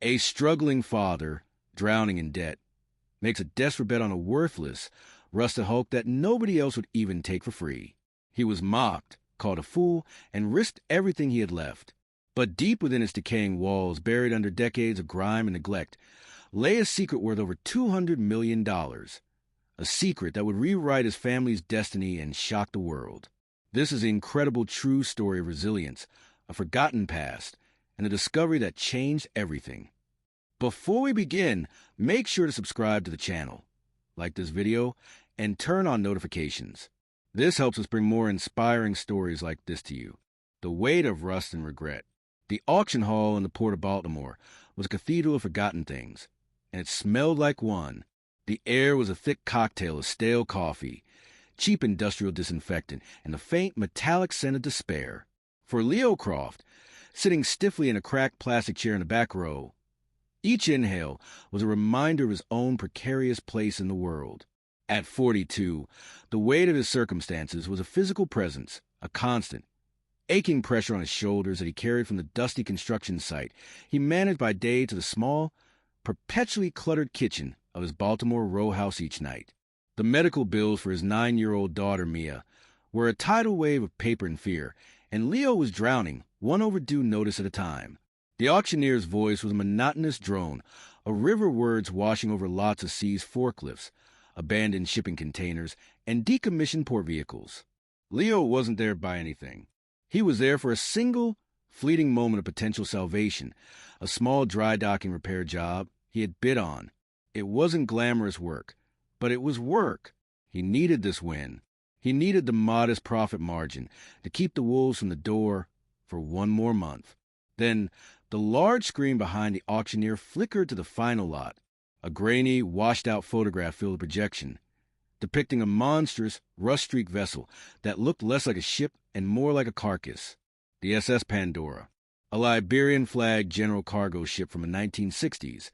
A struggling father, drowning in debt, makes a desperate bet on a worthless, rusted hulk that nobody else would even take for free. He was mocked, called a fool, and risked everything he had left. But deep within its decaying walls, buried under decades of grime and neglect, lay a secret worth over $200 million. A secret that would rewrite his family's destiny and shock the world. This is the incredible true story of resilience, a forgotten past, and a discovery that changed everything. Before we begin, make sure to subscribe to the channel, like this video, and turn on notifications. This helps us bring more inspiring stories like this to you. The weight of rust and regret. The auction hall in the Port of Baltimore was a cathedral of forgotten things, and it smelled like one. The air was a thick cocktail of stale coffee, cheap industrial disinfectant, and the faint metallic scent of despair. For Leo Croft, sitting stiffly in a cracked plastic chair in the back row, each inhale was a reminder of his own precarious place in the world. At 42, the weight of his circumstances was a physical presence, a constant, aching pressure on his shoulders that he carried from the dusty construction site he managed by day to the small, perpetually cluttered kitchen of his Baltimore row house each night. The medical bills for his 9-year-old daughter, Mia, were a tidal wave of paper and fear, and Leo was drowning, one overdue notice at a time. The auctioneer's voice was a monotonous drone, a river of words washing over lots of seized forklifts, abandoned shipping containers, and decommissioned port vehicles. Leo wasn't there by anything. He was there for a single, fleeting moment of potential salvation, a small dry docking repair job he had bid on. It wasn't glamorous work, but it was work. He needed this win. He needed the modest profit margin to keep the wolves from the door for one more month. Then the large screen behind the auctioneer flickered to the final lot. A grainy, washed-out photograph filled the projection, depicting a monstrous, rust-streaked vessel that looked less like a ship and more like a carcass. The SS Pandora, a Liberian-flagged general cargo ship from the 1960s,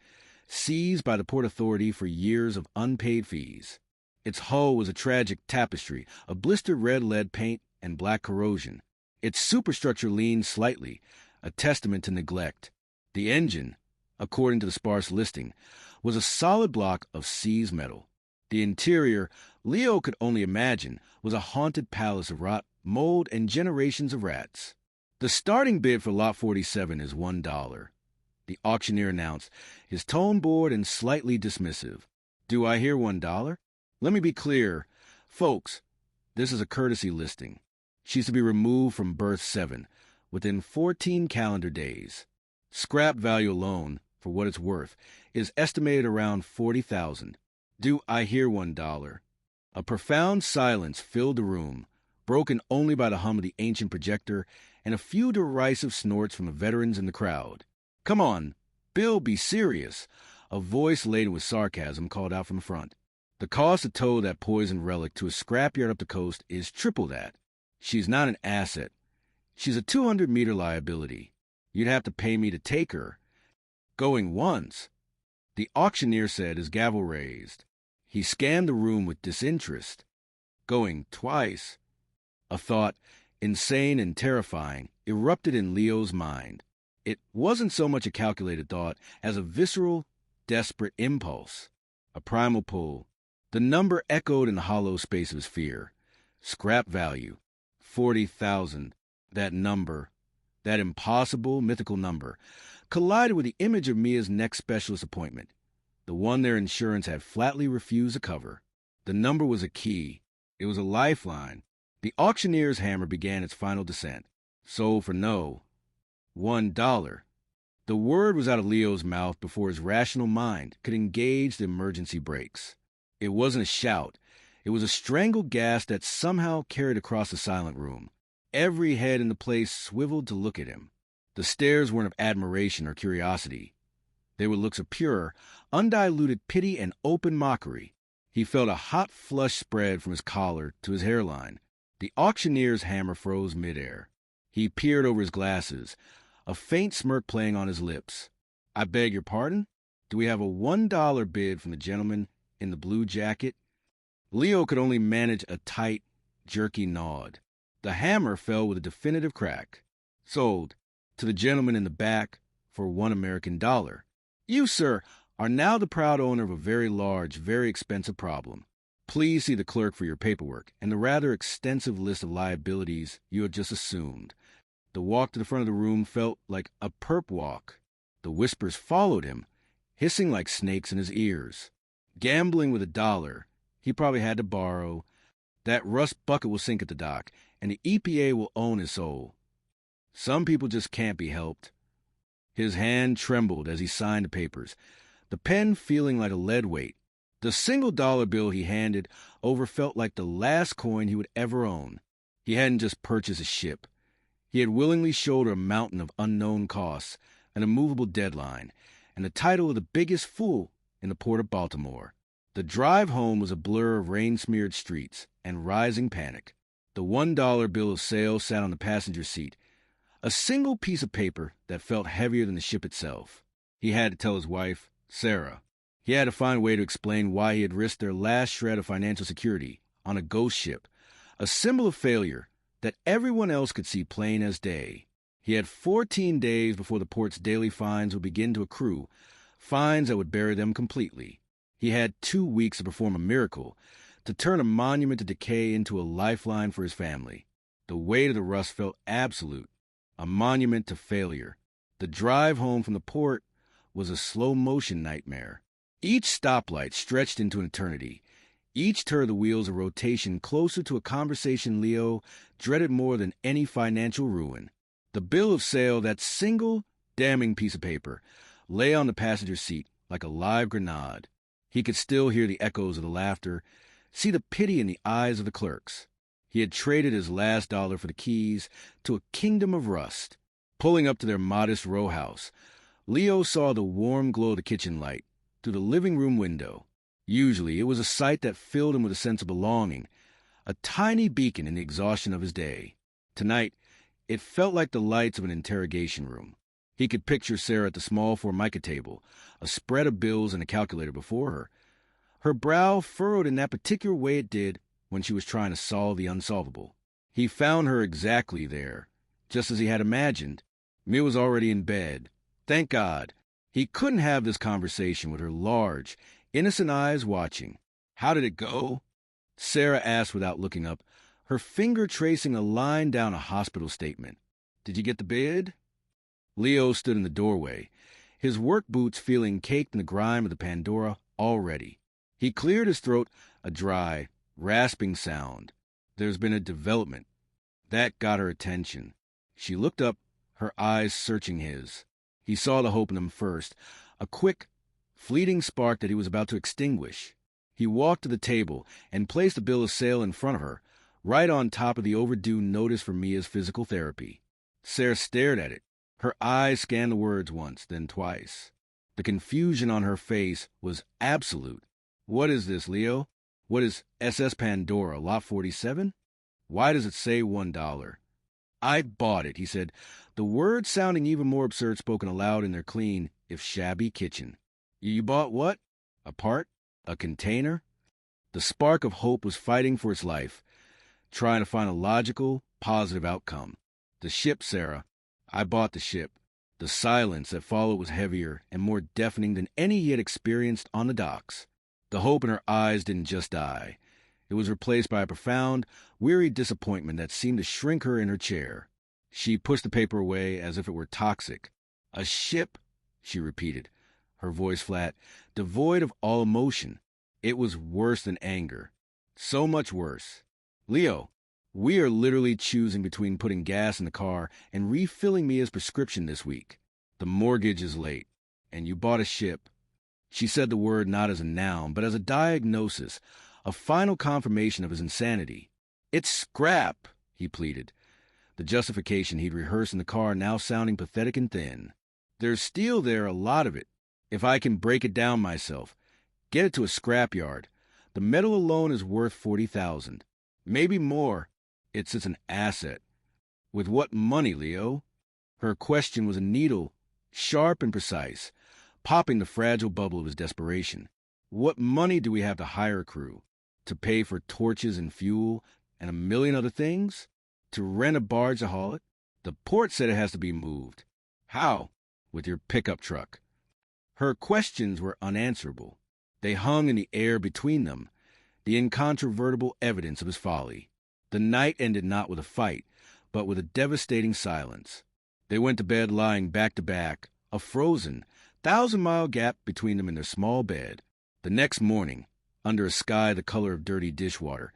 seized by the Port Authority for years of unpaid fees. Its hull was a tragic tapestry of blistered red lead paint and black corrosion. Its superstructure leaned slightly, a testament to neglect. The engine, according to the sparse listing, was a solid block of seized metal. The interior, Leo could only imagine, was a haunted palace of rot, mold, and generations of rats. The starting bid for Lot 47 is $1. The auctioneer announced, his tone bored and slightly dismissive. Do I hear $1? Let me be clear. Folks, this is a courtesy listing. She's to be removed from berth 7 within 14 calendar days. Scrap value alone, for what it's worth, is estimated around $40,000. Do I hear $1? A profound silence filled the room, broken only by the hum of the ancient projector and a few derisive snorts from the veterans in the crowd. Come on, Bill, be serious. A voice laden with sarcasm called out from the front. The cost to tow that poisoned relic to a scrapyard up the coast is triple that. She's not an asset. She's a 200-meter liability. You'd have to pay me to take her. Going once, the auctioneer said, his gavel raised. He scanned the room with disinterest. Going twice. A thought, insane and terrifying, erupted in Leo's mind. It wasn't so much a calculated thought as a visceral, desperate impulse. A primal pull. The number echoed in the hollow space of his fear. Scrap value. 40,000. That number, that impossible, mythical number, collided with the image of Mia's next specialist appointment, the one their insurance had flatly refused to cover. The number was a key. It was a lifeline. The auctioneer's hammer began its final descent. Sold for no. $1. The word was out of Leo's mouth before his rational mind could engage the emergency brakes. It wasn't a shout. It was a strangled gasp that somehow carried across the silent room. Every head in the place swiveled to look at him. The stares weren't of admiration or curiosity. They were looks of pure, undiluted pity and open mockery. He felt a hot flush spread from his collar to his hairline. The auctioneer's hammer froze midair. He peered over his glasses, a faint smirk playing on his lips. I beg your pardon? Do we have a $1 bid from the gentleman in the blue jacket? Leo could only manage a tight, jerky nod. The hammer fell with a definitive crack. Sold to the gentleman in the back for $1 American. You, sir, are now the proud owner of a very large, very expensive problem. Please see the clerk for your paperwork and the rather extensive list of liabilities you had just assumed. The walk to the front of the room felt like a perp walk. The whispers followed him, hissing like snakes in his ears. Gambling with $1. He probably had to borrow. That rust bucket will sink at the dock, and the EPA will own his soul. Some people just can't be helped. His hand trembled as he signed the papers, the pen feeling like a lead weight. The single dollar bill he handed over felt like the last coin he would ever own. He hadn't just purchased a ship. He had willingly shouldered a mountain of unknown costs, an immovable deadline, and the title of the biggest fool in the port of Baltimore. The drive home was a blur of rain-smeared streets and rising panic. The $1 bill of sale sat on the passenger seat, a single piece of paper that felt heavier than the ship itself. He had to tell his wife, Sarah. He had to find a way to explain why he had risked their last shred of financial security on a ghost ship, a symbol of failure that everyone else could see plain as day. He had 14 days before the port's daily fines would begin to accrue, fines that would bury them completely. He had 2 weeks to perform a miracle, to turn a monument to decay into a lifeline for his family. The weight of the rust felt absolute, a monument to failure. The drive home from the port was a slow-motion nightmare. Each stoplight stretched into an eternity. Each turn of the wheels a rotation closer to a conversation Leo dreaded more than any financial ruin. The bill of sale, that single, damning piece of paper, lay on the passenger seat like a live grenade. He could still hear the echoes of the laughter, see the pity in the eyes of the clerks. He had traded his last dollar for the keys to a kingdom of rust. Pulling up to their modest row house, Leo saw the warm glow of the kitchen light through the living room window. Usually, it was a sight that filled him with a sense of belonging, a tiny beacon in the exhaustion of his day. Tonight, it felt like the lights of an interrogation room. He could picture Sarah at the small Formica table, a spread of bills and a calculator before her, her brow furrowed in that particular way it did when she was trying to solve the unsolvable. He found her exactly there, just as he had imagined. Mia was already in bed. Thank God. He couldn't have this conversation with her large, innocent eyes watching. How did it go? Sarah asked without looking up, her finger tracing a line down a hospital statement. Did you get the bid? Leo stood in the doorway, his work boots feeling caked in the grime of the Pandora already. He cleared his throat, a dry, rasping sound. There's been a development. That got her attention. She looked up, her eyes searching his. He saw the hope in them first, a quick, fleeting spark that he was about to extinguish. He walked to the table and placed the bill of sale in front of her, right on top of the overdue notice for Mia's physical therapy. Sarah stared at it. Her eyes scanned the words once, then twice. The confusion on her face was absolute. What is this, Leo? What is SS Pandora, Lot 47? Why does it say $1? I bought it, he said, the words sounding even more absurd spoken aloud in their clean, if shabby, kitchen. You bought what? A part? A container? The spark of hope was fighting for its life, trying to find a logical, positive outcome. The ship, Sarah. I bought the ship. The silence that followed was heavier and more deafening than any he had experienced on the docks. The hope in her eyes didn't just die. It was replaced by a profound, weary disappointment that seemed to shrink her in her chair. She pushed the paper away as if it were toxic. A ship, she repeated, her voice flat, devoid of all emotion. It was worse than anger. So much worse. Leo, we are literally choosing between putting gas in the car and refilling Mia's prescription this week. The mortgage is late, and you bought a ship. She said the word not as a noun, but as a diagnosis, a final confirmation of his insanity. It's scrap, he pleaded, the justification he'd rehearsed in the car now sounding pathetic and thin. There's steel there, a lot of it. If I can break it down myself, get it to a scrapyard, the metal alone is worth $40,000. Maybe more. It's an asset. With what money, Leo? Her question was a needle, sharp and precise, popping the fragile bubble of his desperation. What money do we have to hire a crew? To pay for torches and fuel and a million other things? To rent a barge to haul it? The port said it has to be moved. How? With your pickup truck. Her questions were unanswerable. They hung in the air between them, the incontrovertible evidence of his folly. The night ended not with a fight, but with a devastating silence. They went to bed lying back to back, a frozen, 1,000-mile gap between them in their small bed. The next morning, under a sky the color of dirty dishwater,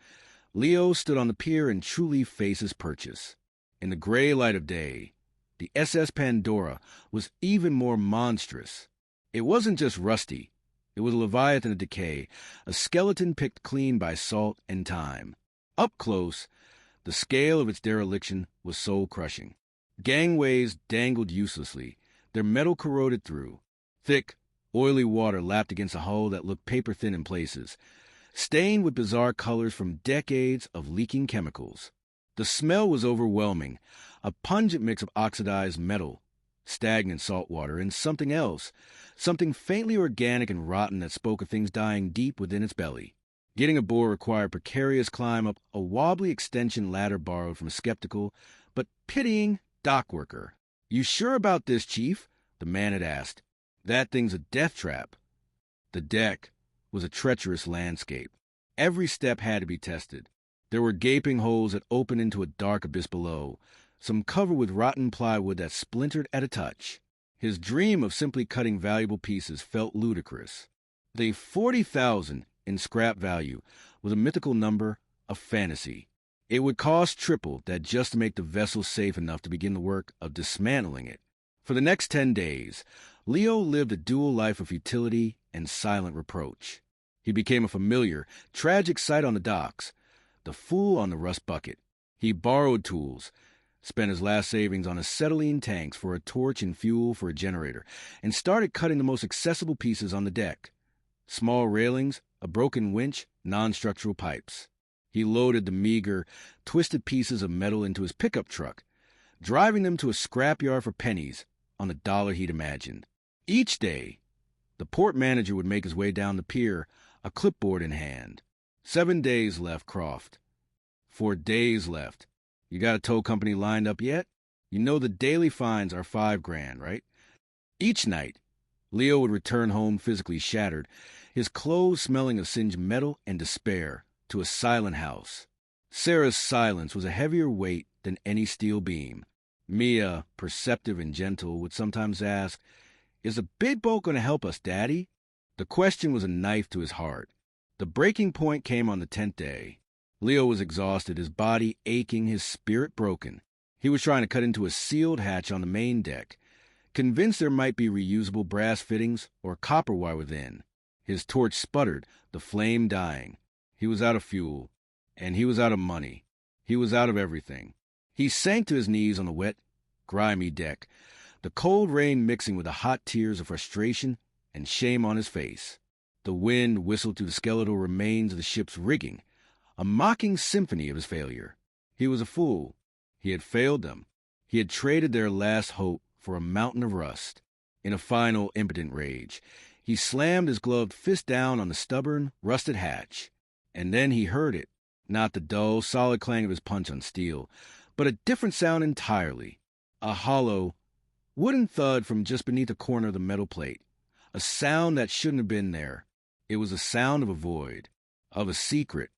Leo stood on the pier and truly faced his purchase. In the gray light of day, the SS Pandora was even more monstrous. It wasn't just rusty. It was a leviathan of decay, a skeleton picked clean by salt and time. Up close, the scale of its dereliction was soul-crushing. Gangways dangled uselessly, their metal corroded through. Thick, oily water lapped against a hull that looked paper-thin in places, stained with bizarre colors from decades of leaking chemicals. The smell was overwhelming, a pungent mix of oxidized metal, stagnant salt water, and something else, something faintly organic and rotten that spoke of things dying deep within its belly. Getting aboard required precarious climb up a wobbly extension ladder borrowed from a skeptical but pitying dock worker. "You sure about this, Chief?" the man had asked. "That thing's a death trap." The deck was a treacherous landscape. Every step had to be tested. There were gaping holes that opened into a dark abyss below, some covered with rotten plywood that splintered at a touch. His dream of simply cutting valuable pieces felt ludicrous. The 40,000 in scrap value was a mythical number, a fantasy. It would cost triple that just to make the vessel safe enough to begin the work of dismantling it. For the next 10 days, Leo lived a dual life of futility and silent reproach. He became a familiar, tragic sight on the docks, the fool on the rust bucket. He borrowed tools, spent his last savings on acetylene tanks for a torch and fuel for a generator, and started cutting the most accessible pieces on the deck. Small railings, a broken winch, non-structural pipes. He loaded the meager, twisted pieces of metal into his pickup truck, driving them to a scrapyard for pennies on the dollar he'd imagined. Each day, the port manager would make his way down the pier, a clipboard in hand. 7 days left, Croft. 4 days left. You got a tow company lined up yet? You know the daily fines are $5,000, right? Each night, Leo would return home physically shattered, his clothes smelling of singed metal and despair, to a silent house. Sarah's silence was a heavier weight than any steel beam. Mia, perceptive and gentle, would sometimes ask, "Is the big boat going to help us, Daddy?" The question was a knife to his heart. The breaking point came on the 10th day. Leo was exhausted, his body aching, his spirit broken. He was trying to cut into a sealed hatch on the main deck, convinced there might be reusable brass fittings or copper wire within. His torch sputtered, the flame dying. He was out of fuel, and he was out of money. He was out of everything. He sank to his knees on the wet, grimy deck, the cold rain mixing with the hot tears of frustration and shame on his face. The wind whistled through the skeletal remains of the ship's rigging, a mocking symphony of his failure. He was a fool. He had failed them. He had traded their last hope for a mountain of rust. In a final, impotent rage, he slammed his gloved fist down on the stubborn, rusted hatch. And then he heard it, not the dull, solid clang of his punch on steel, but a different sound entirely. A hollow, wooden thud from just beneath the corner of the metal plate. A sound that shouldn't have been there. It was the sound of a void, of a secret,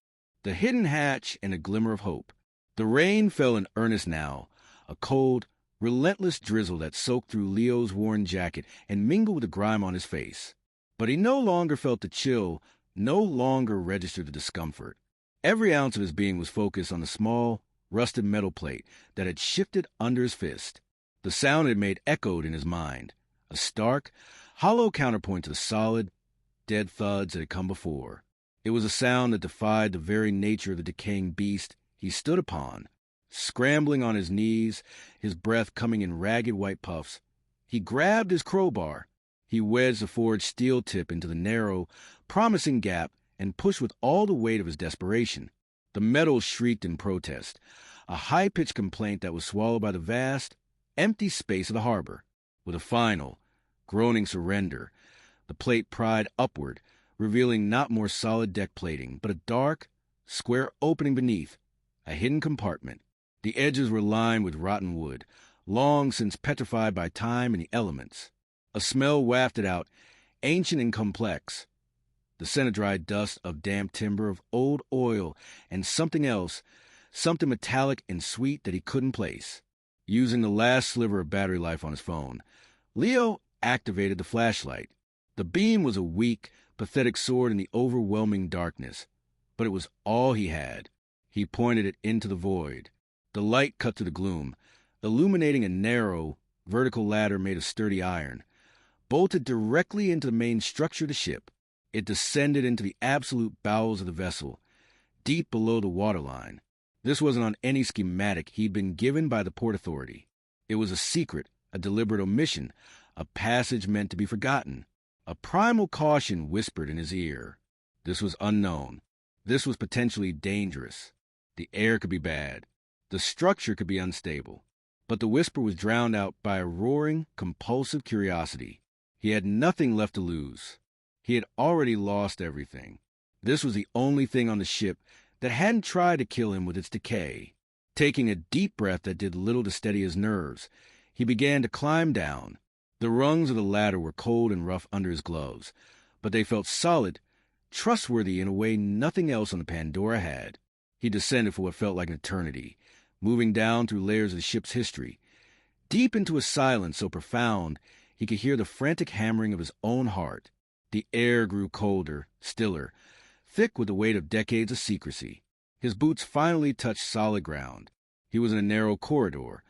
the hidden hatch and a glimmer of hope. The rain fell in earnest now, a cold, relentless drizzle that soaked through Leo's worn jacket and mingled with the grime on his face. But he no longer felt the chill, no longer registered the discomfort. Every ounce of his being was focused on the small, rusted metal plate that had shifted under his fist. The sound it made echoed in his mind, a stark, hollow counterpoint to the solid, dead thuds that had come before. It was a sound that defied the very nature of the decaying beast he stood upon. Scrambling on his knees, his breath coming in ragged white puffs, he grabbed his crowbar. He wedged the forged steel tip into the narrow, promising gap and pushed with all the weight of his desperation. The metal shrieked in protest, a high-pitched complaint that was swallowed by the vast, empty space of the harbor. With a final, groaning surrender, the plate pried upward, revealing not more solid deck plating, but a dark, square opening beneath, a hidden compartment. The edges were lined with rotten wood, long since petrified by time and the elements. A smell wafted out, ancient and complex. The scent of dry dust, of damp timber, of old oil, and something else, something metallic and sweet that he couldn't place. Using the last sliver of battery life on his phone, Leo activated the flashlight. The beam was a weak, pathetic sword in the overwhelming darkness, but it was all he had. He pointed it into the void. The light cut through the gloom, illuminating a narrow, vertical ladder made of sturdy iron, bolted directly into the main structure of the ship. It descended into the absolute bowels of the vessel, deep below the waterline. This wasn't on any schematic he'd been given by the Port Authority. It was a secret, a deliberate omission, a passage meant to be forgotten. A primal caution whispered in his ear. This was unknown. This was potentially dangerous. The air could be bad. The structure could be unstable. But the whisper was drowned out by a roaring, compulsive curiosity. He had nothing left to lose. He had already lost everything. This was the only thing on the ship that hadn't tried to kill him with its decay. Taking a deep breath that did little to steady his nerves, he began to climb down. The rungs of the ladder were cold and rough under his gloves, but they felt solid, trustworthy in a way nothing else on the Pandora had. He descended for what felt like an eternity, moving down through layers of the ship's history, deep into a silence so profound he could hear the frantic hammering of his own heart. The air grew colder, stiller, thick with the weight of decades of secrecy. His boots finally touched solid ground. He was in a narrow corridor,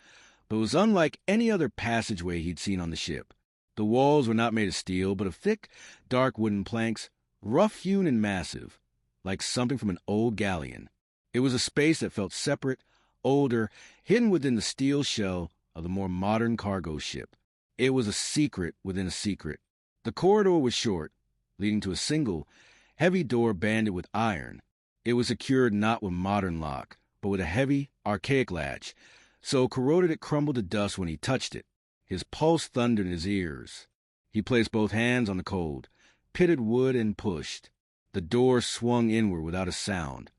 but it was unlike any other passageway he'd seen on the ship. The walls were not made of steel, but of thick, dark wooden planks, rough-hewn and massive, like something from an old galleon. It was a space that felt separate, older, hidden within the steel shell of the more modern cargo ship. It was a secret within a secret. The corridor was short, leading to a single, heavy door banded with iron. It was secured not with modern lock, but with a heavy, archaic latch, so corroded it crumbled to dust when he touched it. His pulse thundered in his ears. He placed both hands on the cold, pitted wood and pushed. The door swung inward without a sound,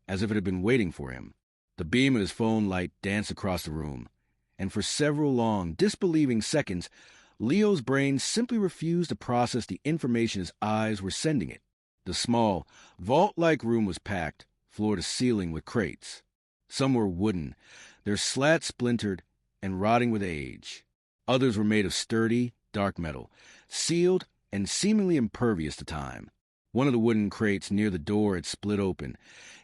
as if it had been waiting for him. The beam of his phone light danced across the room, and for several long, disbelieving seconds, Leo's brain simply refused to process the information his eyes were sending it. The small, vault-like room was packed, floor to ceiling, with crates. Some were wooden, their slats splintered and rotting with age. Others were made of sturdy, dark metal, sealed and seemingly impervious to time. One of the wooden crates near the door had split open,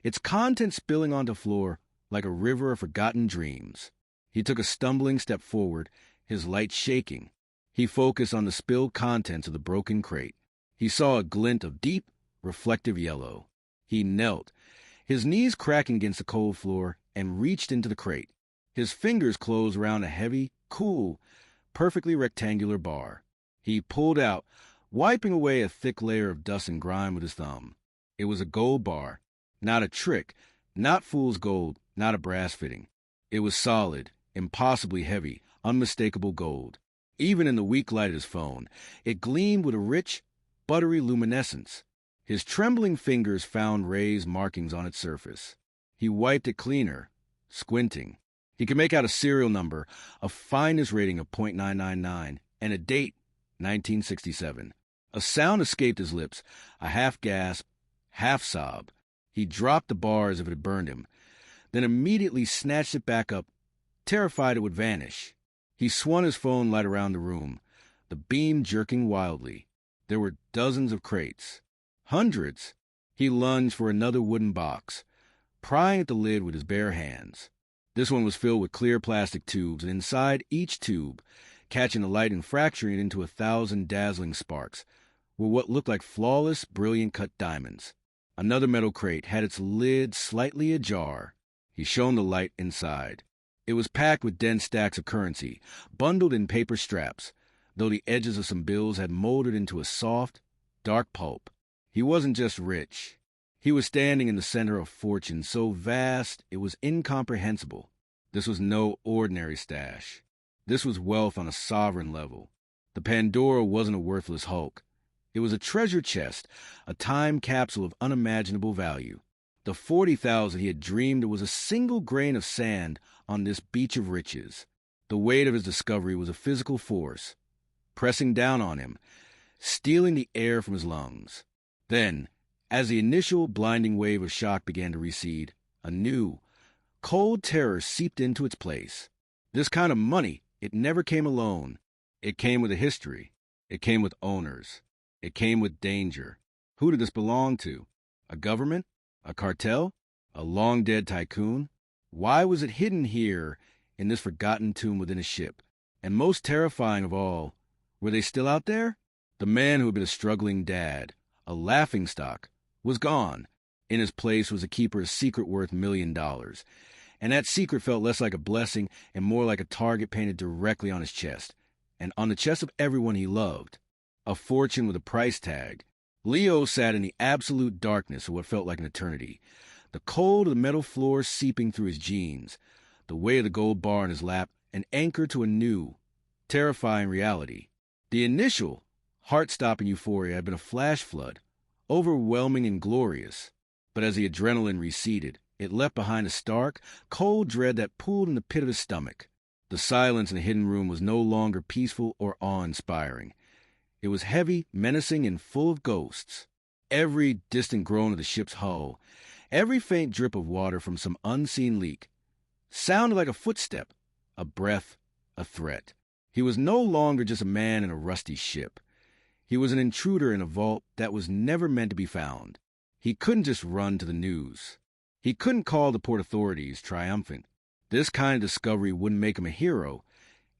its contents spilling onto the floor like a river of forgotten dreams. He took a stumbling step forward, his light shaking. He focused on the spilled contents of the broken crate. He saw a glint of deep, reflective yellow. He knelt, his knees cracking against the cold floor, and reached into the crate. His fingers closed around a heavy, cool, perfectly rectangular bar. He pulled out, wiping away a thick layer of dust and grime with his thumb. It was a gold bar, not a trick, not fool's gold, not a brass fitting. It was solid, impossibly heavy, unmistakable gold. Even in the weak light of his phone, it gleamed with a rich, buttery luminescence. His trembling fingers found raised markings on its surface. He wiped it cleaner, squinting. He could make out a serial number, a fineness rating of .999, and a date, 1967. A sound escaped his lips, a half-gasp, half-sob. He dropped the bar as if it had burned him, then immediately snatched it back up, terrified it would vanish. He swung his phone light around the room, the beam jerking wildly. There were dozens of crates. Hundreds. He lunged for another wooden box, prying at the lid with his bare hands. This one was filled with clear plastic tubes, and inside each tube, catching the light and fracturing it into 1,000 dazzling sparks, were what looked like flawless, brilliant-cut diamonds. Another metal crate had its lid slightly ajar. He shone the light inside. It was packed with dense stacks of currency, bundled in paper straps, though the edges of some bills had molded into a soft, dark pulp. He wasn't just rich. He was standing in the center of fortune so vast it was incomprehensible. This was no ordinary stash. This was wealth on a sovereign level. The Pandora wasn't a worthless hulk. It was a treasure chest, a time capsule of unimaginable value. The 40,000 he had dreamed was a single grain of sand on this beach of riches. The weight of his discovery was a physical force, pressing down on him, stealing the air from his lungs. Then, as the initial blinding wave of shock began to recede, a new, cold terror seeped into its place. This kind of money, it never came alone. It came with a history. It came with owners. It came with danger. Who did this belong to? A government? A cartel? A long-dead tycoon? Why was it hidden here in this forgotten tomb within a ship? And most terrifying of all, were they still out there? The man who had been a struggling dad, a laughingstock, was gone. In his place was a keeper's secret worth $1 million. And that secret felt less like a blessing and more like a target painted directly on his chest, and on the chest of everyone he loved. A fortune with a price tag. Leo sat in the absolute darkness of what felt like an eternity, the cold of the metal floor seeping through his jeans, the weight of the gold bar in his lap, an anchor to a new, terrifying reality. The initial, heart-stopping euphoria had been a flash flood, overwhelming and glorious. But as the adrenaline receded, it left behind a stark, cold dread that pooled in the pit of his stomach. The silence in the hidden room was no longer peaceful or awe-inspiring. It was heavy, menacing, and full of ghosts. Every distant groan of the ship's hull, every faint drip of water from some unseen leak, sounded like a footstep, a breath, a threat. He was no longer just a man in a rusty ship. He was an intruder in a vault that was never meant to be found. He couldn't just run to the news. He couldn't call the port authorities triumphant. This kind of discovery wouldn't make him a hero.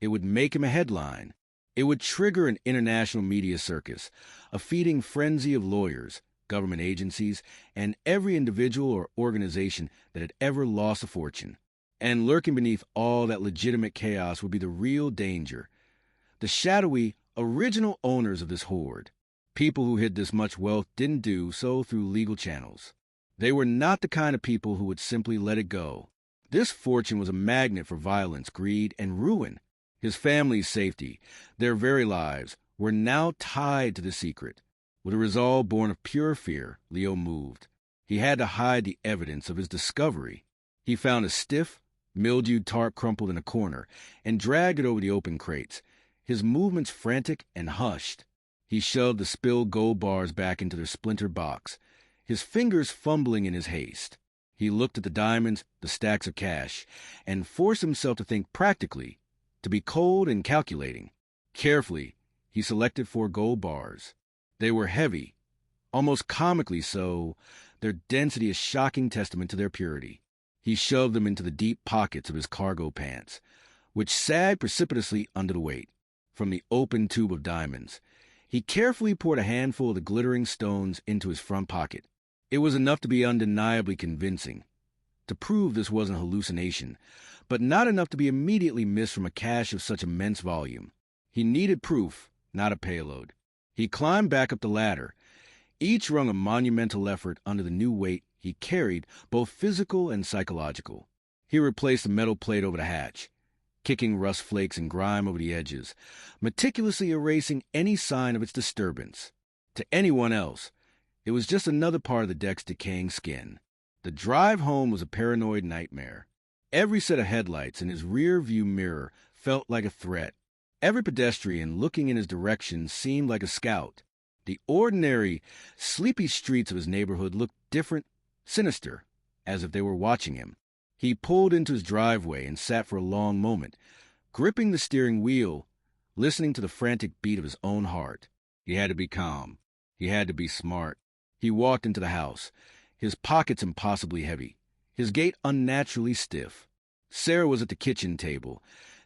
It would make him a headline. It would trigger an international media circus, a feeding frenzy of lawyers, government agencies, and every individual or organization that had ever lost a fortune. And lurking beneath all that legitimate chaos would be the real danger. The shadowy, original owners of this hoard. People who hid this much wealth didn't do so through legal channels. They were not the kind of people who would simply let it go. This fortune was a magnet for violence, greed, and ruin. His family's safety, their very lives, were now tied to the secret. With a resolve born of pure fear, Leo moved. He had to hide the evidence of his discovery. He found a stiff, mildewed tarp crumpled in a corner and dragged it over the open crates, his movements frantic and hushed. He shoved the spilled gold bars back into their splintered box, his fingers fumbling in his haste. He looked at the diamonds, the stacks of cash, and forced himself to think practically, to be cold and calculating. Carefully, he selected 4 gold bars. They were heavy, almost comically so, their density a shocking testament to their purity. He shoved them into the deep pockets of his cargo pants, which sagged precipitously under the weight. From the open tube of diamonds, he carefully poured a handful of the glittering stones into his front pocket. It was enough to be undeniably convincing, to prove this wasn't a hallucination, but not enough to be immediately missed from a cache of such immense volume. He needed proof, not a payload. He climbed back up the ladder, each rung a monumental effort under the new weight he carried, both physical and psychological. He replaced the metal plate over the hatch, kicking rust flakes and grime over the edges, meticulously erasing any sign of its disturbance. To anyone else, it was just another part of the deck's decaying skin. The drive home was a paranoid nightmare. Every set of headlights in his rear-view mirror felt like a threat. Every pedestrian looking in his direction seemed like a scout. The ordinary, sleepy streets of his neighborhood looked different, sinister, as if they were watching him. He pulled into his driveway and sat for a long moment, gripping the steering wheel, listening to the frantic beat of his own heart. He had to be calm. He had to be smart. He walked into the house, his pockets impossibly heavy, his gait unnaturally stiff. Sarah was at the kitchen table,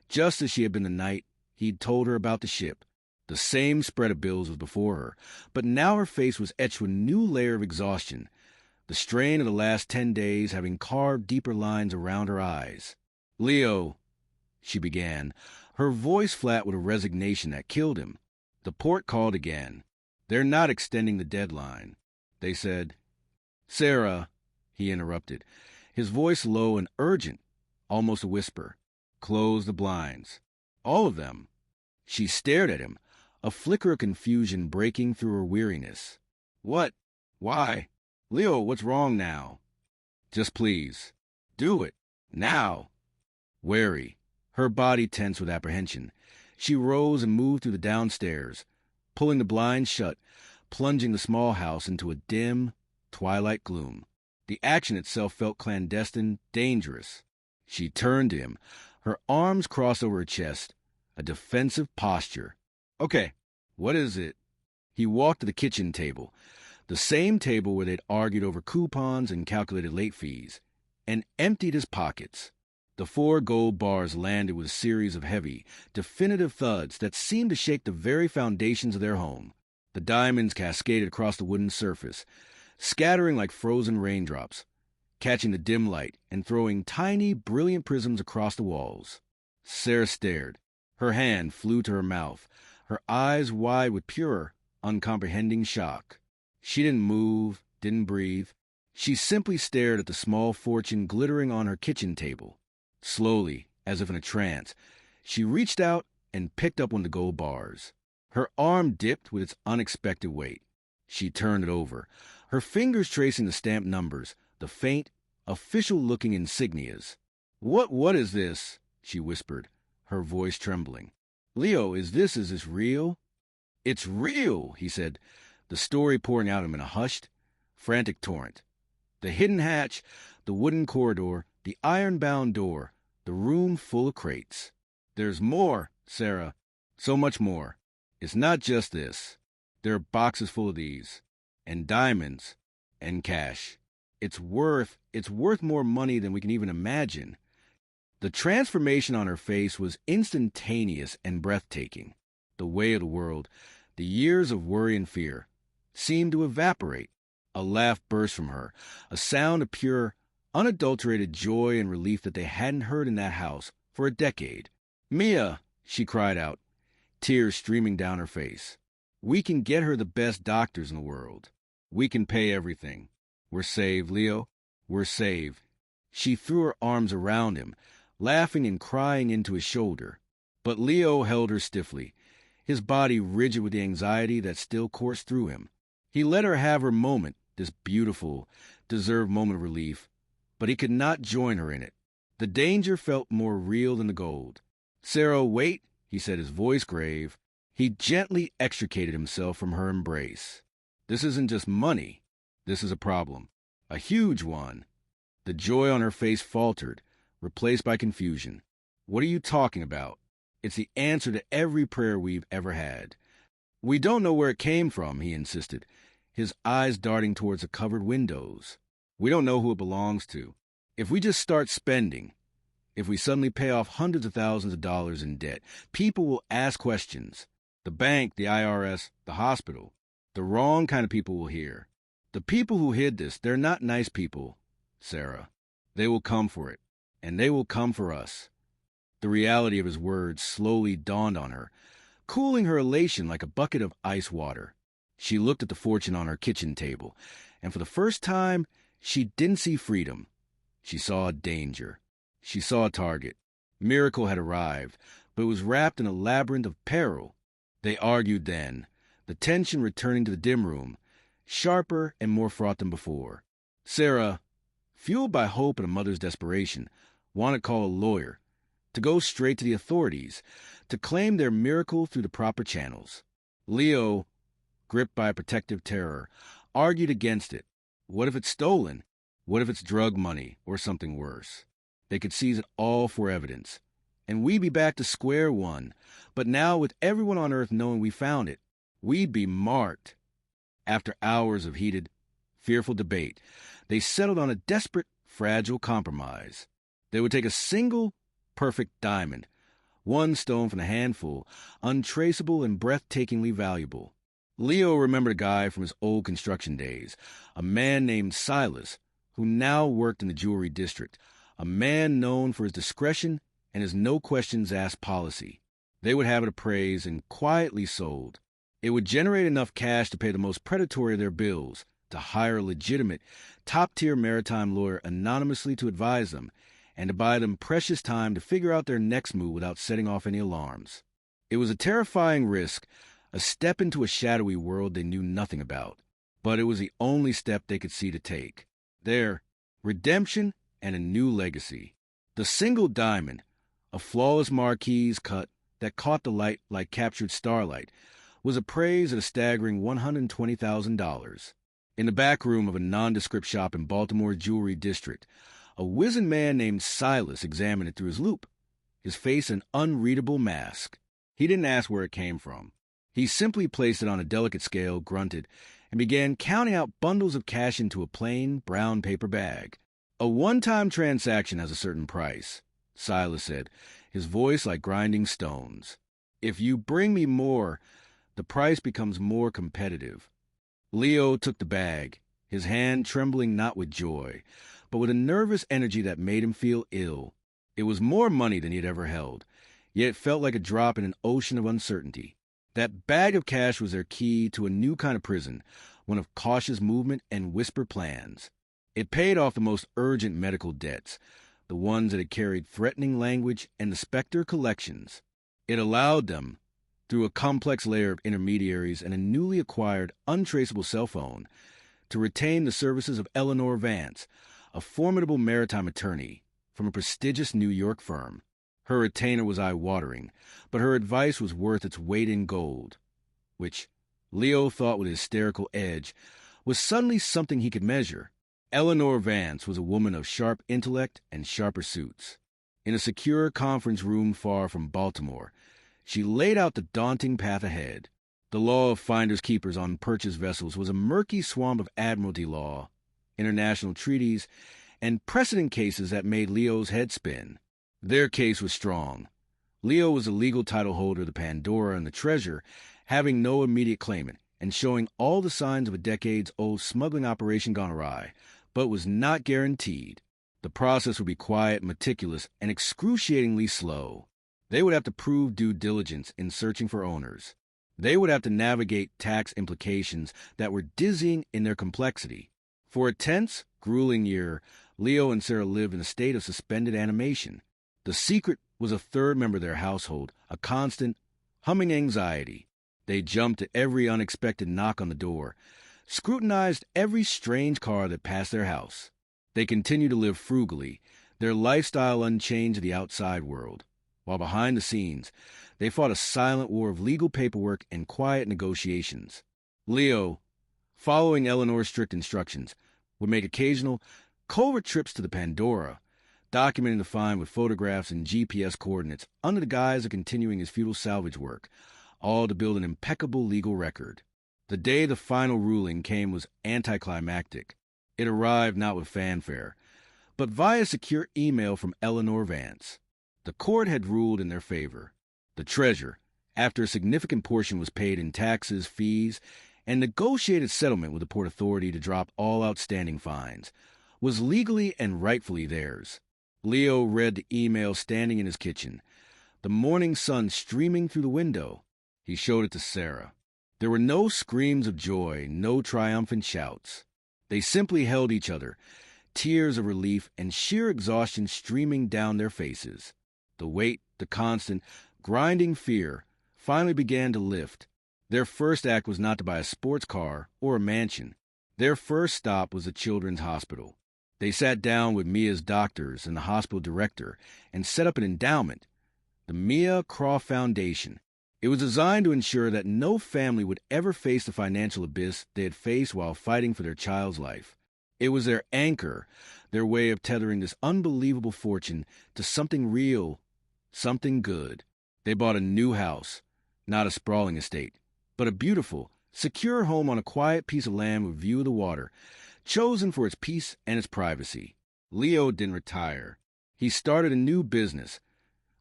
just as she had been the night he'd told her about the ship. The same spread of bills was before her, but now her face was etched with a new layer of exhaustion, the strain of the last 10 days having carved deeper lines around her eyes. "Leo," she began, her voice flat with a resignation that killed him. The port called again. "They're not extending the deadline," they said. "Sarah," he interrupted, his voice low and urgent, almost a whisper. "Close the blinds." "All of them." She stared at him, a flicker of confusion breaking through her weariness. "What? Why? Leo, what's wrong now?" "Just please. Do it. Now." Wary, her body tense with apprehension, she rose and moved through the downstairs, pulling the blinds shut, plunging the small house into a dim, twilight gloom. The action itself felt clandestine, dangerous. She turned to him, her arms crossed over her chest, a defensive posture. "Okay, what is it?" He walked to the kitchen table, the same table where they'd argued over coupons and calculated late fees, and emptied his pockets. The 4 gold bars landed with a series of heavy, definitive thuds that seemed to shake the very foundations of their home. The diamonds cascaded across the wooden surface, scattering like frozen raindrops, catching the dim light and throwing tiny, brilliant prisms across the walls. Sarah stared. Her hand flew to her mouth, her eyes wide with pure, uncomprehending shock. She didn't move, didn't breathe. She simply stared at the small fortune glittering on her kitchen table. Slowly, as if in a trance, she reached out and picked up one of the gold bars. Her arm dipped with its unexpected weight. She turned it over, her fingers tracing the stamped numbers, the faint, official-looking insignias. What is this?" she whispered, her voice trembling. "Leo, is this real?" "It's real," he said, the story pouring out of him in a hushed, frantic torrent. The hidden hatch, the wooden corridor, the iron-bound door, the room full of crates. "There's more, Sarah, so much more. It's not just this. There are boxes full of these, and diamonds, and cash. It's worth more money than we can even imagine." The transformation on her face was instantaneous and breathtaking. The weight of the world, the years of worry and fear, seemed to evaporate. A laugh burst from her, a sound of pure, unadulterated joy and relief that they hadn't heard in that house for a decade. "Mia," she cried out, tears streaming down her face. "We can get her the best doctors in the world. We can pay everything. We're saved, Leo. We're saved." She threw her arms around him, laughing and crying into his shoulder. But Leo held her stiffly, his body rigid with the anxiety that still coursed through him. He let her have her moment, this beautiful, deserved moment of relief, but he could not join her in it. The danger felt more real than the gold. "Sarah, wait," he said, his voice grave. He gently extricated himself from her embrace. "This isn't just money. This is a problem. A huge one." The joy on her face faltered, replaced by confusion. "What are you talking about?" "It's the answer to every prayer we've ever had." "We don't know where it came from," he insisted, his eyes darting towards the covered windows. "We don't know who it belongs to. If we just start spending, if we suddenly pay off hundreds of thousands of dollars in debt, people will ask questions. The bank, the IRS, the hospital. The wrong kind of people will hear. The people who hid this, they're not nice people, Sarah. They will come for it, and they will come for us." The reality of his words slowly dawned on her, cooling her elation like a bucket of ice water. She looked at the fortune on her kitchen table, and for the first time, she didn't see freedom. She saw danger. She saw a target. Miracle had arrived, but it was wrapped in a labyrinth of peril. They argued then, the tension returning to the dim room, sharper and more fraught than before. Sarah, fueled by hope and a mother's desperation, wanted to call a lawyer, to go straight to the authorities, to claim their miracle through the proper channels. Leo, gripped by a protective terror, argued against it. What if it's stolen? What if it's drug money or something worse? They could seize it all for evidence, and we'd be back to square one. But now, with everyone on Earth knowing we found it, we'd be marked. After hours of heated, fearful debate, they settled on a desperate, fragile compromise. They would take a single, perfect diamond, one stone from a handful, untraceable and breathtakingly valuable. Leo remembered a guy from his old construction days, a man named Silas, who now worked in the jewelry district, a man known for his discretion and his no-questions-asked policy. They would have it appraised and quietly sold. It would generate enough cash to pay the most predatory of their bills, to hire a legitimate, top-tier maritime lawyer anonymously to advise them, and to buy them precious time to figure out their next move without setting off any alarms. It was a terrifying risk, a step into a shadowy world they knew nothing about, but it was the only step they could see to take. Their redemption and a new legacy. The single diamond, a flawless marquise cut that caught the light like captured starlight, was appraised at a staggering $120,000. In the back room of a nondescript shop in Baltimore's jewelry district, a wizened man named Silas examined it through his loupe, his face an unreadable mask. He didn't ask where it came from. He simply placed it on a delicate scale, grunted, and began counting out bundles of cash into a plain brown paper bag. "A one-time transaction has a certain price," Silas said, his voice like grinding stones. "If you bring me more, the price becomes more competitive." Leo took the bag, his hand trembling not with joy, but with a nervous energy that made him feel ill. It was more money than he had ever held, yet it felt like a drop in an ocean of uncertainty. That bag of cash was their key to a new kind of prison, one of cautious movement and whispered plans. It paid off the most urgent medical debts, the ones that had carried threatening language and the Spectre collections. It allowed them, through a complex layer of intermediaries and a newly acquired, untraceable cell phone, to retain the services of Eleanor Vance, a formidable maritime attorney from a prestigious New York firm. Her retainer was eye-watering, but her advice was worth its weight in gold, which, Leo thought with hysterical edge, was suddenly something he could measure. Eleanor Vance was a woman of sharp intellect and sharp pursuits. In a secure conference room far from Baltimore, she laid out the daunting path ahead. The law of finders-keepers on purchased vessels was a murky swamp of admiralty law, international treaties, and precedent cases that made Leo's head spin. Their case was strong. Leo was the legal title holder of the Pandora and the treasure, having no immediate claimant and showing all the signs of a decades-old smuggling operation gone awry, but was not guaranteed. The process would be quiet, meticulous, and excruciatingly slow. They would have to prove due diligence in searching for owners. They would have to navigate tax implications that were dizzying in their complexity. For a tense, grueling year, Leo and Sarah lived in a state of suspended animation. The secret was a third member of their household, a constant, humming anxiety. They jumped at every unexpected knock on the door, scrutinized every strange car that passed their house. They continued to live frugally, their lifestyle unchanged to the outside world, while behind the scenes, they fought a silent war of legal paperwork and quiet negotiations. Leo, following Eleanor's strict instructions, would make occasional, covert trips to the Pandora, documenting the find with photographs and GPS coordinates under the guise of continuing his futile salvage work, all to build an impeccable legal record. The day the final ruling came was anticlimactic. It arrived not with fanfare, but via secure email from Eleanor Vance. The court had ruled in their favor. The treasure, after a significant portion was paid in taxes, fees, and negotiated settlement with the Port Authority to drop all outstanding fines, was legally and rightfully theirs. Leo read the email standing in his kitchen, the morning sun streaming through the window. He showed it to Sarah. There were no screams of joy, no triumphant shouts. They simply held each other, tears of relief and sheer exhaustion streaming down their faces. The weight, the constant, grinding fear, finally began to lift. Their first act was not to buy a sports car or a mansion. Their first stop was the children's hospital. They sat down with Mia's doctors and the hospital director and set up an endowment, the Mia Croft Foundation. It was designed to ensure that no family would ever face the financial abyss they had faced while fighting for their child's life. It was their anchor, their way of tethering this unbelievable fortune to something real, something good. They bought a new house, not a sprawling estate, but a beautiful, secure home on a quiet piece of land with view of the water, chosen for its peace and its privacy. Leo didn't retire. He started a new business,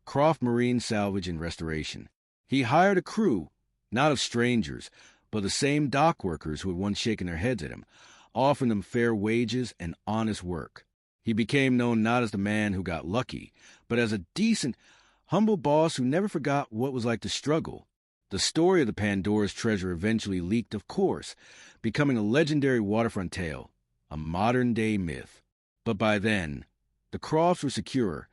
Croft Marine Salvage and Restoration. He hired a crew, not of strangers, but the same dock workers who had once shaken their heads at him, offering them fair wages and honest work. He became known not as the man who got lucky, but as a decent, humble boss who never forgot what it was like to struggle. The story of the Pandora's treasure eventually leaked, of course, becoming a legendary waterfront tale, a modern-day myth. But by then, the Crofts were secure,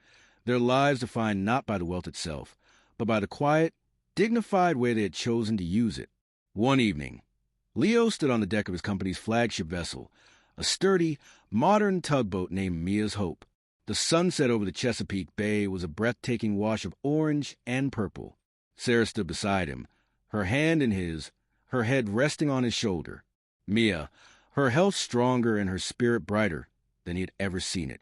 their lives defined not by the wealth itself, but by the quiet, dignified way they had chosen to use it. One evening, Leo stood on the deck of his company's flagship vessel, a sturdy, modern tugboat named Mia's Hope. The sunset over the Chesapeake Bay was a breathtaking wash of orange and purple. Sarah stood beside him, her hand in his, her head resting on his shoulder. Mia, her health stronger and her spirit brighter than he had ever seen it,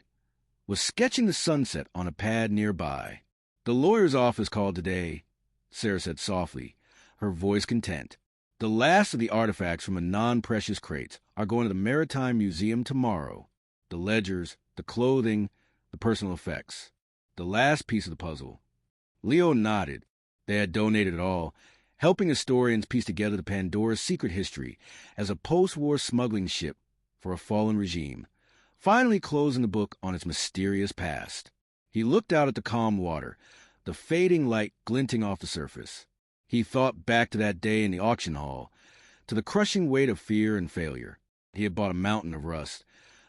was sketching the sunset on a pad nearby. "The lawyer's office called today," Sarah said softly, her voice content. "The last of the artifacts from the non-precious crates are going to the Maritime Museum tomorrow. The ledgers, the clothing, the personal effects. The last piece of the puzzle." Leo nodded. They had donated it all, helping historians piece together the Pandora's secret history as a post-war smuggling ship for a fallen regime, finally closing the book on its mysterious past. He looked out at the calm water, the fading light glinting off the surface. He thought back to that day in the auction hall, to the crushing weight of fear and failure. He had bought a mountain of rust,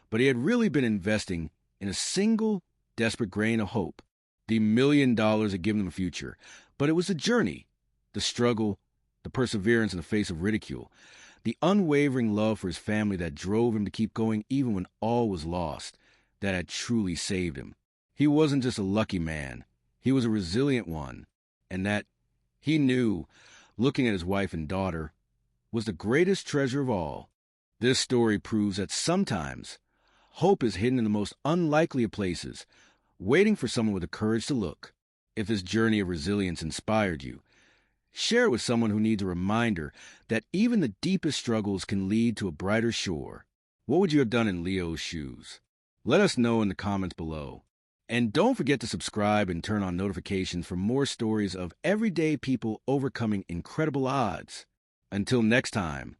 but he had really been investing in a single desperate grain of hope. The $1 million had given him a future, but it was the journey, the struggle, the perseverance in the face of ridicule, the unwavering love for his family that drove him to keep going even when all was lost, that had truly saved him. He wasn't just a lucky man. He was a resilient one, and that, he knew, looking at his wife and daughter, was the greatest treasure of all. This story proves that sometimes hope is hidden in the most unlikely of places, waiting for someone with the courage to look. If this journey of resilience inspired you, share it with someone who needs a reminder that even the deepest struggles can lead to a brighter shore. What would you have done in Leo's shoes? Let us know in the comments below. And don't forget to subscribe and turn on notifications for more stories of everyday people overcoming incredible odds. Until next time,